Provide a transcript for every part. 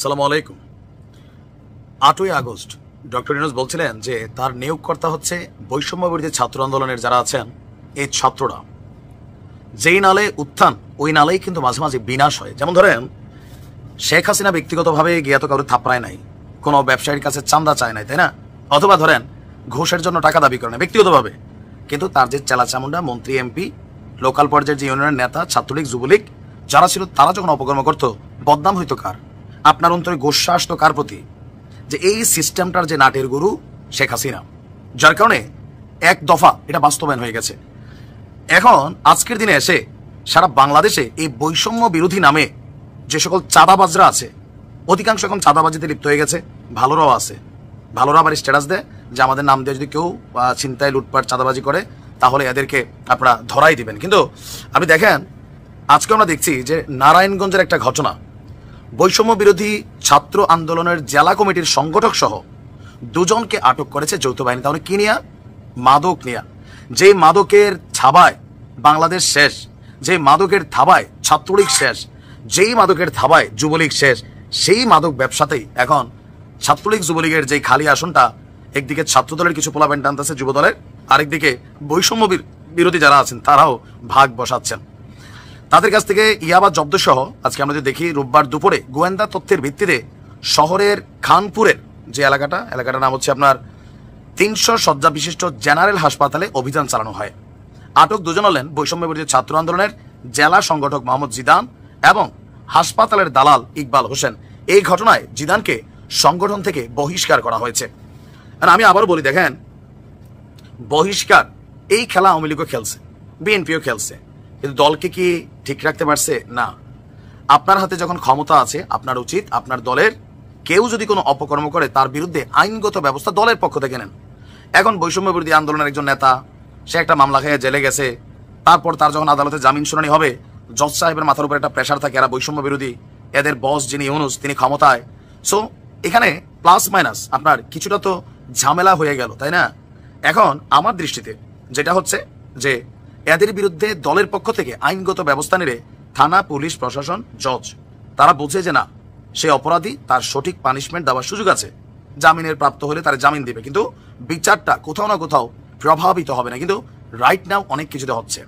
সালামু আলাইকুম। 8ই August doctor Yunus বলছিলেন যে তার নিয়োগকর্তা হচ্ছে বৈষম্য বিরোধী ছাত্র আন্দোলনের যারা আছেন এই ছাত্ররা। যেই নালে উত্থান ওই নালেই কিন্তু মাঝে মাঝে বিনাশ হয়। যেমন ধরেন শেখ হাসিনা ব্যক্তিগতভাবে গিয়া তো কারো থাপড়ায় নাই, কোনো ব্যবসায়ীর কাছে চান্দা চায় নাই, তাই না? অথবা ধরেন ঘুষের জন্য টাকা দাবি করে না ব্যক্তিগতভাবে, কিন্তু তার যে চেলাচামুন্ডা মন্ত্রী, এমপি, লোকাল পর্যায়ের যে ইউনিয়নের নেতা, ছাত্রলীগ, যুবলীগ যারা ছিল, তারা যখন অপকর্ম করতো বদনাম হইতো কার? আপনার অন্তরে গোস্বা আসতো কার প্রতি? যে এই সিস্টেমটার যে নাটের গুরু শেখ হাসিনা, যার কারণে এক দফা এটা বাস্তবায়ন হয়ে গেছে। এখন আজকের দিনে এসে সারা বাংলাদেশে এই বৈষম্য বিরোধী নামে যে সকল চাঁদাবাজরা আছে, অধিকাংশ এখন চাঁদাবাজিতে লিপ্ত হয়ে গেছে। ভালোরাও আছে, ভালোরা আবার স্ট্যাটাস দেয় যে আমাদের নাম দিয়ে যদি কেউ ছিনতাই, লুটপাট, চাঁদাবাজি করে তাহলে এদেরকে আপনারা ধরাই দিবেন। কিন্তু আপনি দেখেন আজকে আমরা দেখছি যে নারায়ণগঞ্জের একটা ঘটনা, বৈষম্য বিরোধী ছাত্র আন্দোলনের জেলা কমিটির সংগঠক সহ দুজনকে আটক করেছে যৌথ বাহিনী। তাহলে কি নিয়া? মাদক নিয়া। যে মাদকের থাবায় বাংলাদেশ শেষ, যে মাদকের থাবায় ছাত্রলীগ শেষ, যেই মাদকের থাবায় যুবলীগ শেষ, সেই মাদক ব্যবসাতেই এখন ছাত্রলীগ যুবলীগের যে খালি আসনটা, একদিকে ছাত্রদলের কিছু পোলাপেন টানতেছে যুবদলের, আরেকদিকে বৈষম্য বিরোধী যারা আছেন তারাও ভাগ বসাচ্ছেন। তাদের কাছ থেকে ইয়াবা জব্দ সহ আজকে আমরা যদি দেখি, রোববার দুপুরে গোয়েন্দা তথ্যের ভিত্তিতে শহরের খানপুরের যে এলাকাটার নাম হচ্ছে আপনার 300 শয্যা বিশিষ্ট জেনারেল হাসপাতালে অভিযান চালানো হয়। আটক দুজন হলেন বৈষম্য বিরোধী ছাত্র আন্দোলনের জেলা সংগঠক মোহাম্মদ জিদান এবং হাসপাতালের দালাল ইকবাল হোসেন। এই ঘটনায় জিদানকে সংগঠন থেকে বহিষ্কার করা হয়েছে। আমি আবারও বলি, দেখেন বহিষ্কার, এই খেলা আওয়ামী লীগও খেলছে, বিএনপিও খেলছে, কিন্তু দলকে কি ঠিক রাখতে পারছে? না। আপনার হাতে যখন ক্ষমতা আছে, আপনার উচিত আপনার দলের কেউ যদি কোনো অপকর্ম করে তার বিরুদ্ধে আইনগত ব্যবস্থা দলের পক্ষ থেকে নেন। এখন বৈষম্য বিরোধী আন্দোলনের একজন নেতা, সে একটা মামলা খেয়ে জেলে গেছে, তারপর তার যখন আদালতে জামিন শুনানি হবে, জজ সাহেবের মাথার উপর একটা প্রেশার থাকে, এরা বৈষম্য বিরোধী, এদের বস যিনি ইউনূস তিনি ক্ষমতায়। সো এখানে প্লাস মাইনাস আপনার কিছুটা তো ঝামেলা হয়ে গেল, তাই না? এখন আমার দৃষ্টিতে যেটা হচ্ছে যে এদের বিরুদ্ধে দলের পক্ষ থেকে আইনগত ব্যবস্থা নিলে থানা, পুলিশ, প্রশাসন, জজ তারা বোঝে যে না, সে অপরাধী, তার সঠিক পানিশমেন্ট দেওয়ার সুযোগ আছে, জামিনের প্রাপ্ত হলে তারা জামিন দিবে, কিন্তু বিচারটা কোথাও না কোথাও প্রভাবিত হবে না। কিন্তু রাইট নাও অনেক কিছুতে হচ্ছে।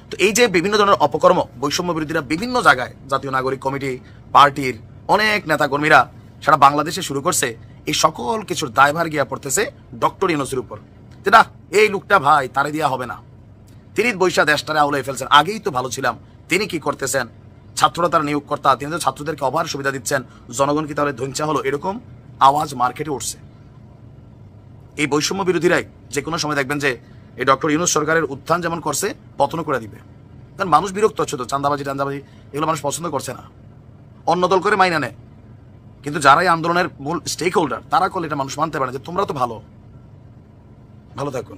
তো এই যে বিভিন্ন ধরনের অপকর্ম বৈষম্য বিরোধীরা বিভিন্ন জায়গায়, জাতীয় নাগরিক কমিটি, পার্টির অনেক নেতাকর্মীরা সারা বাংলাদেশে শুরু করছে, এই সকল কিছুর দায়ভার গিয়া পড়তেছে ডক্টর ইউনূসের উপর। না, এই লোকটা ভাই তারে দিয়া হবে না, তিনি বৈশা দেশটারে আউলাই ফেলছেন, আগেই তো ভালো ছিলাম, তিনি কি করতেছেন? ছাত্ররা তার নিয়োগকর্তা, তিনি তো ছাত্রদেরকে অভার সুবিধা দিচ্ছেন, জনগণ কি তাহলে ধৈর্য হলো? এরকম আওয়াজ মার্কেটে উঠছে। এই বৈষম্য বিরোধীরাই যে কোনো সময় দেখবেন যে এই ডক্টর ইউনূস সরকারের উত্থান যেমন করছে, পতনও করে দিবে। কারণ মানুষ বিরক্ত হচ্ছে তো, চান্দাবাজি টান্দাবাজি এগুলো মানুষ পছন্দ করছে না, অন্য দল করে মাইনা নেয়, কিন্তু যারাই আন্দোলনের মূল স্টেক হোল্ডার তারা করলে এটা মানুষ মানতে পারে যে তোমরা তো ভালো থাকুন।